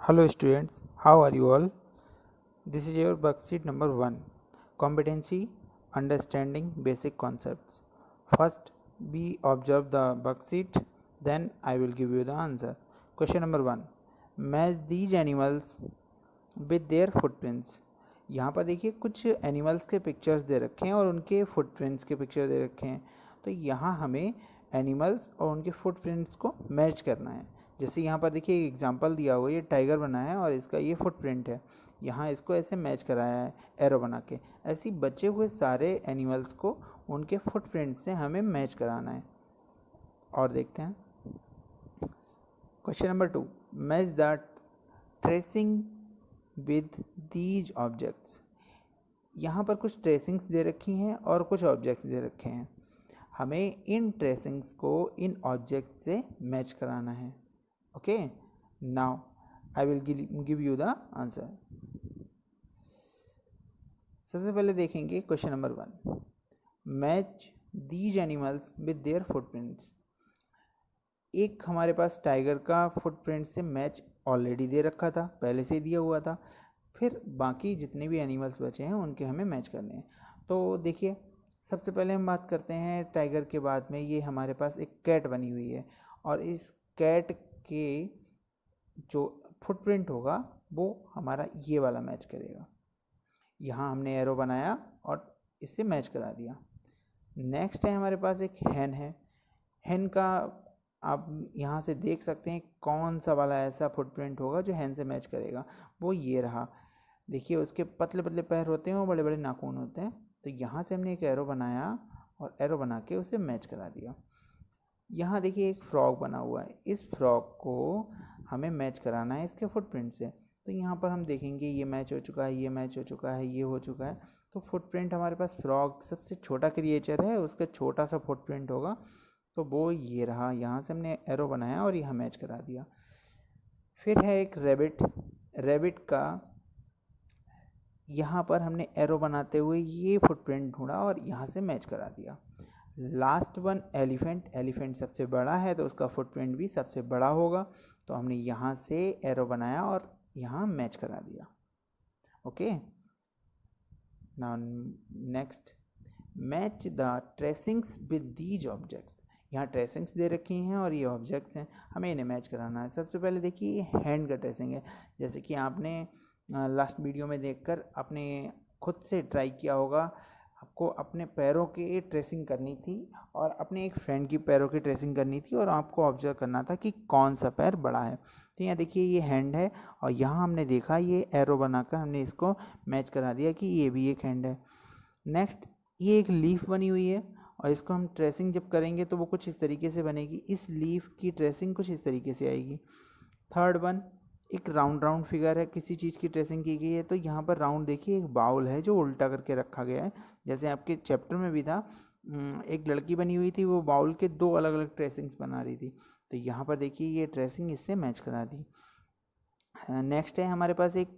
Hello students, how are you all? This is your worksheet number 1, Competency Understanding Basic Concepts. First, we observe the worksheet, then I will give you the answer. Question number 1, match these animals with their footprints. यहाँ पर देखिए कुछ animals के pictures दे रखे हैं और उनके footprints के पिक्चर दे रखे हैं। तो यहाँ हमें एनिमल्स और उनके फुटप्रिंट्स को मैच करना है। जैसे यहाँ पर देखिए एक एग्जांपल दिया हुआ है, ये टाइगर बना है और इसका ये फुटप्रिंट है। यहाँ इसको ऐसे मैच कराया है एरो बना के। ऐसे बचे हुए सारे एनिमल्स को उनके फुटप्रिंट से हमें मैच कराना है। और देखते हैं question number 2, match the tracing with these objects. यहाँ पर कुछ ट्रेसिंग्स दे रखी हैं और कुछ ऑब्जेक्ट्स दे रखे हैं। हमें इन ट्रेसिंग्स को इन ऑब्जेक्ट से मैच कराना है। Okay, now I will give you the answer. सबसे पहले देखेंगे question number 1, match these animals with their footprints. एक हमारे पास टाइगर का फुटप्रिंट से मैच ऑलरेडी दे रखा था, पहले से ही दिया हुआ था। फिर बाकी जितने भी एनिमल्स बचे हैं उनके हमें मैच करने हैं। तो देखिए सबसे पहले हम बात करते हैं टाइगर के बाद में, ये हमारे पास एक कैट बनी हुई है और इस कैट के जो फुटप्रिंट होगा वो हमारा ये वाला मैच करेगा। यहाँ हमने एरो बनाया और इससे मैच करा दिया। नेक्स्ट है हमारे पास एक हैन है। हैन का आप यहाँ से देख सकते हैं कौन सा वाला ऐसा फुटप्रिंट होगा जो हैन से मैच करेगा। वो ये रहा। देखिए उसके पतले पतले पैर होते हैं और बड़े बड़े नाखून होते हैं। तो यहाँ से हमने एक एरो बनाया और एरो बना के उसे मैच करा दिया। यहाँ देखिए एक फ्रॉग बना हुआ है, इस फ्रॉग को हमें मैच कराना है इसके फुटप्रिंट से। तो यहाँ पर हम देखेंगे ये मैच हो चुका है, ये मैच हो चुका है, ये हो चुका है। तो फुटप्रिंट हमारे पास फ्रॉग सबसे छोटा क्रिएचर है, उसका छोटा सा फुटप्रिंट होगा। तो वो ये रहा। यहाँ से हमने एरो बनाया और यहाँ मैच करा दिया। फिर है एक रैबिट। रैबिट का यहाँ पर हमने एरो बनाते हुए ये फुटप्रिंट ढूंढा और यहाँ से मैच करा दिया। Last one elephant. एलिफेंट सबसे बड़ा है तो उसका फुटप्रिंट भी सबसे बड़ा होगा। तो हमने यहाँ से एरो बनाया और यहाँ मैच करा दिया। Okay, now next, match the tracings with these objects. यहाँ ट्रेसिंग्स दे रखी हैं और ये ऑब्जेक्ट्स हैं, हमें इन्हें मैच कराना है। सबसे पहले देखिए ये हैंड का ट्रेसिंग है। जैसे कि आपने लास्ट वीडियो में देखकर आपने खुद से ट्राई किया होगा। आपको अपने पैरों की ट्रेसिंग करनी थी और अपने एक फ्रेंड की पैरों की ट्रेसिंग करनी थी और आपको ऑब्जर्व करना था कि कौन सा पैर बड़ा है। तो यहाँ देखिए ये हैंड है और यहाँ हमने देखा ये एरो बनाकर हमने इसको मैच करा दिया कि ये भी एक हैंड है। नेक्स्ट ये एक लीफ बनी हुई है और इसको हम ट्रेसिंग जब करेंगे तो वो कुछ इस तरीके से बनेगी। इस लीफ की ट्रेसिंग कुछ इस तरीके से आएगी। थर्ड वन, एक राउंड फिगर है, किसी चीज़ की ट्रेसिंग की गई है। तो यहाँ पर राउंड देखिए एक बाउल है जो उल्टा करके रखा गया है। जैसे आपके चैप्टर में भी था, एक लड़की बनी हुई थी, वो बाउल के 2 अलग अलग ट्रेसिंग्स बना रही थी। तो यहाँ पर देखिए ये ट्रेसिंग इससे मैच करा दी। नेक्स्ट है हमारे पास एक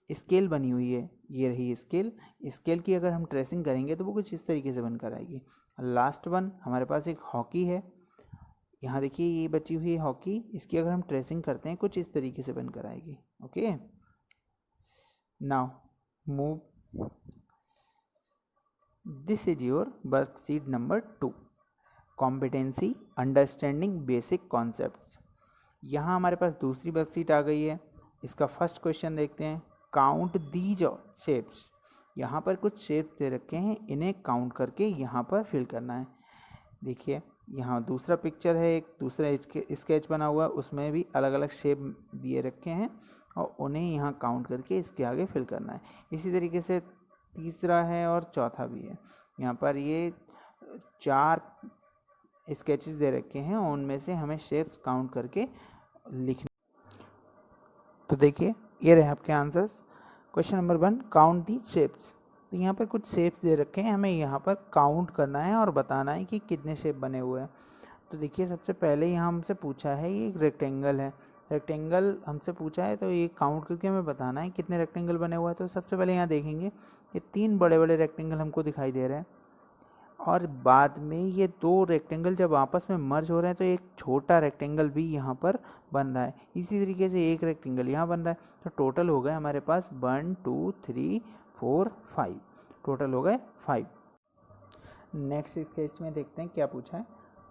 स्केल बनी हुई है, ये रही स्केल। स्केल की अगर हम ट्रेसिंग करेंगे तो वो कुछ इस तरीके से बनकर आएगी। लास्ट वन हमारे पास एक हॉकी है। यहाँ देखिए ये बची हुई हॉकी, इसकी अगर हम ट्रेसिंग करते हैं कुछ इस तरीके से बनकर आएगी। Okay, now move. This is your worksheet number 2, competency understanding basic concepts. यहाँ हमारे पास दूसरी वर्कशीट आ गई है। इसका फर्स्ट क्वेश्चन देखते हैं, काउंट दीज शेप्स। यहाँ पर कुछ शेप्स दे रखे हैं, इन्हें काउंट करके यहाँ पर फिल करना है। देखिए यहाँ दूसरा पिक्चर है, एक दूसरा स्केच बना हुआ, उसमें भी अलग अलग शेप दिए रखे हैं और उन्हें यहाँ काउंट करके इसके आगे फिल करना है। इसी तरीके से तीसरा है और चौथा भी है। यहाँ पर ये 4 स्केचेस दे रखे हैं, उनमें से हमें शेप्स काउंट करके लिखना। तो देखिए ये रहे आपके आंसर्स। क्वेश्चन नंबर 1, काउंट दी शेप्स। तो यहाँ पर कुछ शेप्स दे रखे हैं, हमें यहाँ पर काउंट करना है और बताना है कि कितने शेप बने हुए हैं। तो देखिए सबसे पहले यहाँ हमसे पूछा है, ये एक रेक्टेंगल है। रेक्टेंगल हमसे पूछा है तो ये काउंट करके हमें बताना है कितने रेक्टेंगल बने हुए हैं। तो सबसे पहले यहाँ देखेंगे ये 3 बड़े बड़े रेक्टेंगल हमको दिखाई दे रहे हैं और बाद में ये दो रेक्टेंगल जब आपस में मर्ज हो रहे हैं तो एक छोटा रेक्टेंगल भी यहाँ पर बन रहा है। इसी तरीके से एक रेक्टेंगल यहाँ बन रहा है। तो टोटल हो गए हमारे पास 1 2 3 4 5, टोटल हो गए 5। नेक्स्ट स्केच में देखते हैं क्या पूछा है।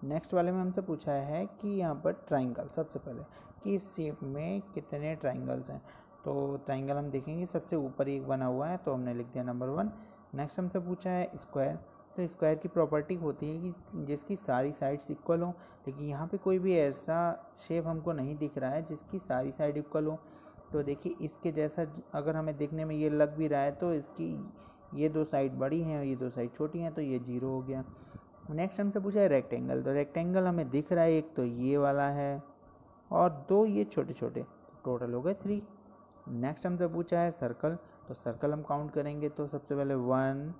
नेक्स्ट वाले में हमसे पूछा है कि यहाँ पर ट्राइंगल, सबसे पहले कि इस शेप में कितने ट्राइंगल्स हैं। तो ट्राइंगल हम देखेंगे सबसे ऊपर एक बना हुआ है, तो हमने लिख दिया नंबर 1। नेक्स्ट हमसे पूछा है स्क्वायर। तो स्क्वायर की प्रॉपर्टी होती है कि जिसकी सारी साइड्स इक्वल हो, लेकिन यहाँ पे कोई भी ऐसा शेप हमको नहीं दिख रहा है जिसकी सारी साइड इक्वल हो। तो देखिए इसके जैसा अगर हमें देखने में ये लग भी रहा है तो इसकी ये दो साइड बड़ी हैं और ये दो साइड छोटी हैं, तो ये 0 हो गया। नेक्स्ट हमसे पूछा है रेक्टेंगल। तो रेक्टेंगल हमें दिख रहा है, एक तो ये वाला है और दो ये छोटे छोटे, टोटल हो गए 3। नेक्स्ट हमसे पूछा है सर्कल। तो सर्कल हम काउंट करेंगे तो सबसे पहले 1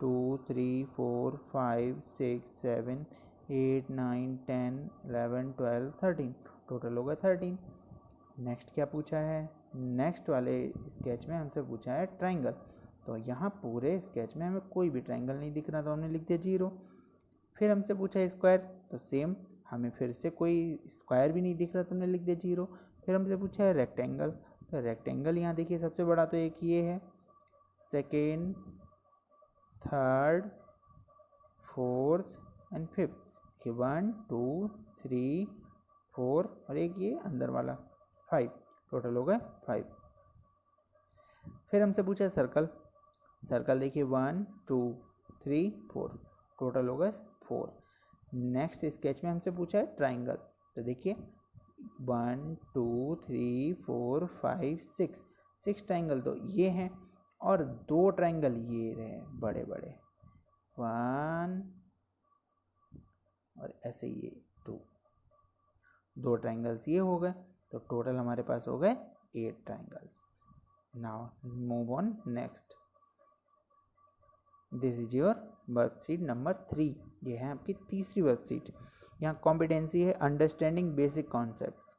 2 3 4 5 6 7 8 9 10 11 12 13, टोटल हो गए 13। नेक्स्ट क्या पूछा है, नेक्स्ट वाले स्केच में हमसे पूछा है ट्राइंगल। तो यहाँ पूरे स्केच में हमें कोई भी ट्राइंगल नहीं दिख रहा, तो हमने लिख दिया 0। फिर हमसे पूछा है स्क्वायर। तो सेम, हमें फिर से कोई स्क्वायर भी नहीं दिख रहा, तो हमने लिख दिया 0। फिर हमसे पूछा है रेक्टेंगल। तो रेक्टेंगल यहाँ देखिए सबसे बड़ा तो एक ये है, second, third, fourth and fifth, 1 2 3 4 और एक ये अंदर वाला 5, टोटल हो गए 5। फिर हमसे पूछा है सर्कल। सर्कल देखिए 1 2 3 4, टोटल हो गए 4। नेक्स्ट स्केच में हमसे पूछा है ट्राइंगल। तो देखिए 1 2 3 4 5 6 ट्राइंगल तो ये हैं और दो ट्राइंगल ये रहे बड़े बड़े, 1 और ऐसे ये 2, दो ट्राइंगल्स ये हो गए। तो टोटल हमारे पास हो गए 8 triangles. Now move on next. This is your worksheet number 3। ये है आपकी तीसरी वर्कशीट। यहाँ कॉम्पिटेंसी है अंडरस्टैंडिंग बेसिक कॉन्सेप्ट्स।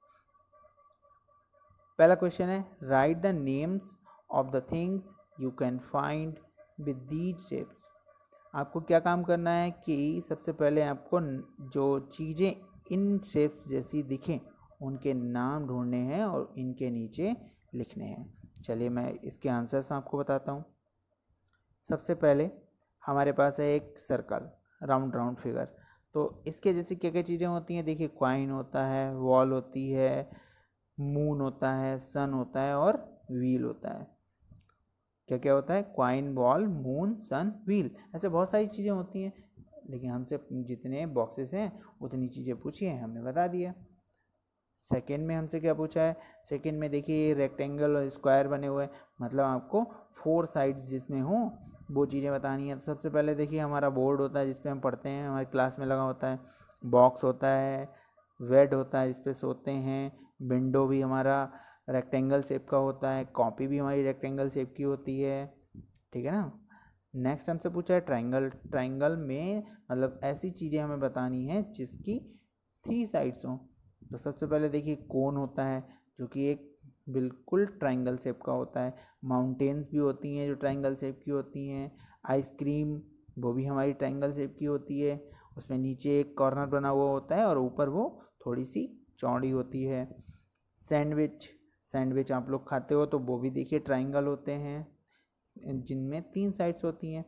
पहला क्वेश्चन है right the names of the things you can find with these shapes. आपको क्या काम करना है कि सबसे पहले आपको जो चीज़ें इन शेप्स जैसी दिखें उनके नाम ढूंढने हैं और इनके नीचे लिखने हैं। चलिए मैं इसके आंसर्स आपको बताता हूँ। सबसे पहले हमारे पास है एक सर्कल, राउंड फिगर। तो इसके जैसी क्या क्या चीज़ें होती हैं, देखिए कॉइन होता है, वॉल होती है, मून होता है, सन होता है और व्हील होता है। क्या क्या होता है, कॉइन, बॉल, मून, सन, व्हील, ऐसे बहुत सारी चीज़ें होती हैं, लेकिन हमसे जितने बॉक्सेस हैं उतनी चीज़ें पूछी हैं, हमने बता दिया। सेकेंड में हमसे क्या पूछा है, सेकेंड में देखिए रेक्टेंगल और स्क्वायर बने हुए हैं, मतलब आपको 4 साइड्स जिसमें हो वो चीज़ें बतानी है। तो सबसे पहले देखिए हमारा बोर्ड होता है जिसपे हम पढ़ते हैं, हमारी क्लास में लगा होता है, बॉक्स होता है, बेड होता है जिसपे सोते हैं, विंडो भी हमारा रेक्टेंगल शेप का होता है, कॉपी भी हमारी रेक्टेंगल शेप की होती है, ठीक है ना। नेक्स्ट हमसे पूछा है ट्राइंगल। ट्राइंगल में मतलब ऐसी चीज़ें हमें बतानी है जिसकी 3 साइड्स हों। तो सबसे पहले देखिए कोन होता है जो कि एक बिल्कुल ट्राइंगल शेप का होता है, माउंटेन्स भी होती हैं जो ट्राइंगल शेप की होती हैं, आइसक्रीम वो भी हमारी ट्राइंगल शेप की होती है, उसमें नीचे एक कॉर्नर बना हुआ होता है और ऊपर वो थोड़ी सी चौड़ी होती है। सैंडविच आप लोग खाते हो तो वो भी देखिए ट्राइंगल होते हैं जिनमें 3 साइड्स होती हैं।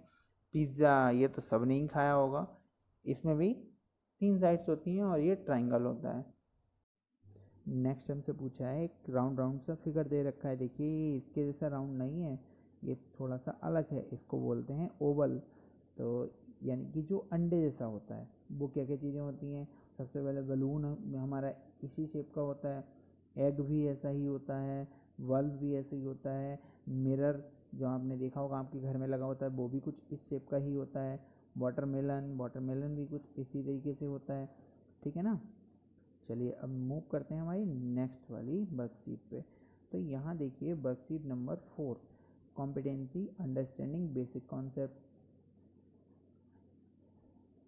पिज़्ज़ा ये तो सब ने ही खाया होगा, इसमें भी 3 साइड्स होती हैं और ये ट्राइंगल होता है। नेक्स्ट हमसे पूछा है एक राउंड सा फिगर दे रखा है, देखिए इसके जैसा राउंड नहीं है, ये थोड़ा सा अलग है, इसको बोलते हैं ओवल। तो यानी कि जो अंडे जैसा होता है, वो क्या क्या चीज़ें होती हैं, सबसे पहले बलून हमारा इसी शेप का होता है, एग भी ऐसा ही होता है, बल्ब भी ऐसा ही होता है, मिरर जो आपने देखा होगा आपके घर में लगा होता है वो भी कुछ इस शेप का ही होता है, वाटरमेलन भी कुछ इसी तरीके से होता है, ठीक है ना। चलिए अब मूव करते हैं हमारी नेक्स्ट वाली वर्कशीट पे। तो यहाँ देखिए worksheet number 4, competency understanding basic concepts,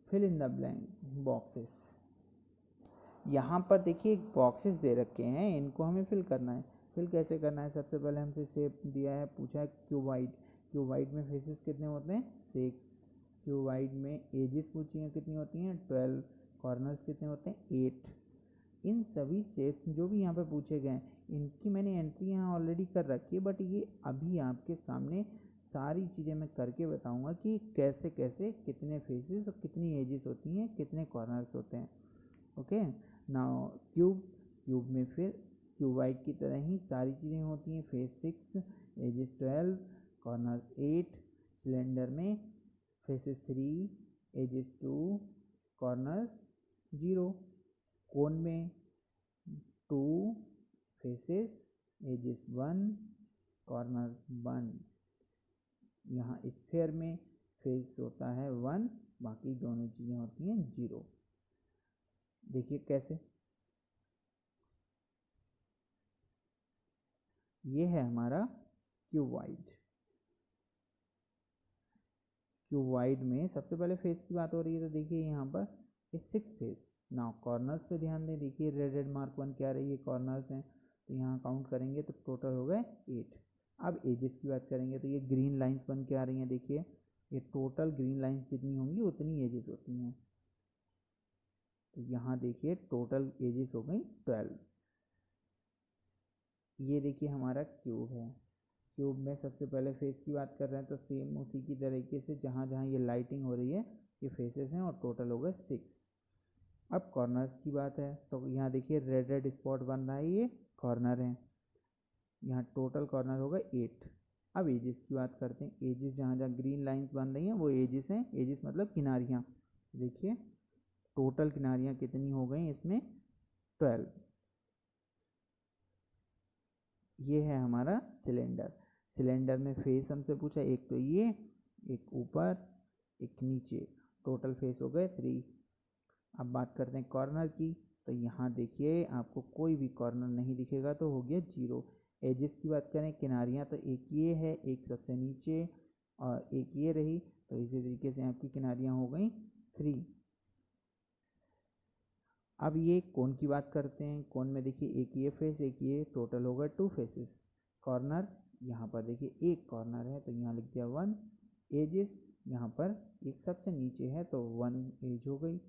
fill in the blank boxes. यहाँ पर देखिए बॉक्सेस दे रखे हैं, इनको हमें फिल करना है। फिल कैसे करना है, सबसे पहले हमसे शेप दिया है, पूछा है क्यूबाइड। क्यूबाइड में फेसेस कितने होते हैं, 6। क्यूबाइड में एजेस पूछी हैं कितनी होती हैं 12, कॉर्नर्स कितने होते हैं 8। इन सभी शेप्स जो भी यहाँ पे पूछे गए हैं इनकी मैंने एंट्री यहाँ ऑलरेडी कर रखी है, बट ये अभी आपके सामने सारी चीज़ें मैं करके बताऊँगा कि कैसे कैसे कितने फेसेस और कितनी एजेस होती हैं, कितने कॉर्नर्स होते हैं। ओके, नाउ क्यूब में फिर क्यूबाइड की तरह ही सारी चीज़ें होती हैं, फेस 6, एजेस 12, कॉर्नर्स 8। सिलेंडर में फेसेस 3, एजेस 2, कॉर्नर्स 0। कोन में 2 फेसेस, एजेस 1, कॉर्नर 1। यहाँ स्फेयर में फेस होता है 1, बाकी दोनों चीज़ें होती हैं 0। देखिए कैसे, ये है हमारा क्यूबाइड। क्यूबाइड में सबसे पहले फेस की बात हो रही है, तो देखिए यहाँ पर ये 6 फेस। नाउ कॉर्नर्स पे ध्यान दें, देखिए रेड मार्क 1 क्या रही है, कॉर्नर्स हैं, तो यहाँ काउंट करेंगे तो टोटल हो गए 8। अब एजेस की बात करेंगे तो ये ग्रीन लाइंस बन के आ रही हैं, देखिए ये टोटल ग्रीन लाइंस जितनी होंगी उतनी एजेस होती हैं। तो यहाँ देखिए टोटल एजेस हो गई 12। ये देखिए हमारा क्यूब है। क्यूब में सबसे पहले फेस की बात कर रहे हैं, तो सेम उसी की तरीके से जहाँ जहाँ ये लाइटिंग हो रही है ये फेसेस हैं और टोटल हो गए 6। अब कॉर्नर्स की बात है, तो यहाँ देखिए रेड स्पॉट बन रहा है, ये कॉर्नर है, यहाँ टोटल कॉर्नर हो गए 8। अब एजेस की बात करते हैं, एजेस जहाँ जहाँ ग्रीन लाइंस बन रही हैं वो एजेस हैं, एजेस मतलब किनारियाँ। देखिए टोटल किनारियाँ कितनी हो गई इसमें 12। ये है हमारा सिलेंडर। सिलेंडर में फेस हमसे पूछा, एक तो ये, एक ऊपर, एक नीचे, टोटल फेस हो गए 3। अब बात करते हैं कॉर्नर की, तो यहाँ देखिए आपको कोई भी कॉर्नर नहीं दिखेगा तो हो गया 0। एजेस की बात करें, किनारियाँ, तो एक ये है, एक सबसे नीचे और एक ये रही, तो इसी तरीके से आपकी किनारियाँ हो गई 3। अब ये कोन की बात करते हैं, कोन में देखिए एक ये फेस, एक ये, टोटल होगा 2 फेसेस। कॉर्नर, यहाँ पर देखिए एक कॉर्नर है तो यहाँ लिख दिया 1। एजेस, यहाँ पर एक सबसे नीचे है तो 1 एज हो गई।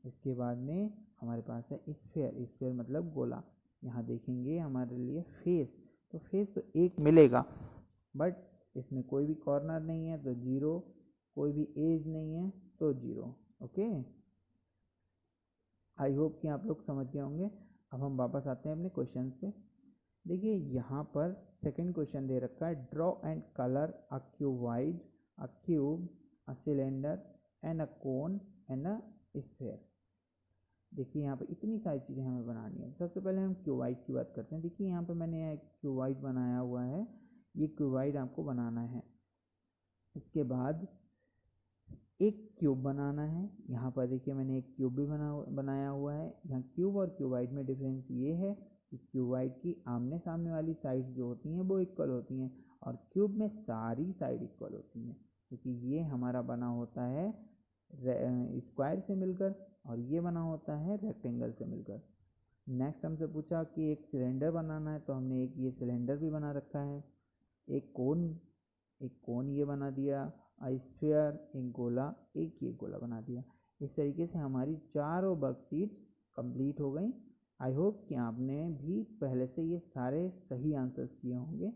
इसके बाद में हमारे पास है स्फेयर। स्फेयर मतलब गोला। यहाँ देखेंगे हमारे लिए फेस, तो फेस तो एक मिलेगा, बट इसमें कोई भी कॉर्नर नहीं है तो 0, कोई भी एज नहीं है तो 0। ओके, आई होप कि आप लोग समझ गए होंगे। अब हम वापस आते हैं अपने क्वेश्चंस पे। देखिए यहाँ पर सेकंड क्वेश्चन दे रखा है, draw and colour a cuboid, a cube, a cylinder and a cone and a sphere. देखिए यहाँ पर इतनी सारी चीज़ें हमें बनानी है। सबसे पहले हम क्यूबाइड की बात करते हैं। देखिए यहाँ पर मैंने एक क्यूबाइड बनाया हुआ है, ये क्यूबाइड आपको बनाना है। इसके बाद एक क्यूब बनाना है। यहाँ पर देखिए मैंने एक क्यूब भी बनाया हुआ है। यहाँ क्यूब और क्यूबाइड में डिफरेंस ये है कि क्यूबाइड की आमने सामने वाली साइड्स जो होती हैं वो इक्वल होती हैं और क्यूब में सारी साइड इक्वल होती हैं, क्योंकि ये हमारा बना होता है स्क्वायर से मिलकर और ये बना होता है रेक्टेंगल से मिलकर। नेक्स्ट हमसे पूछा कि एक सिलेंडर बनाना है, तो हमने एक ये सिलेंडर भी बना रखा है। एक कोन ये बना दिया, स्फीयर, एक गोला, एक ये गोला बना दिया। इस तरीके से हमारी चारों वर्कशीट्स कंप्लीट हो गई। आई होप कि आपने भी पहले से ये सारे सही आंसर्स किए होंगे।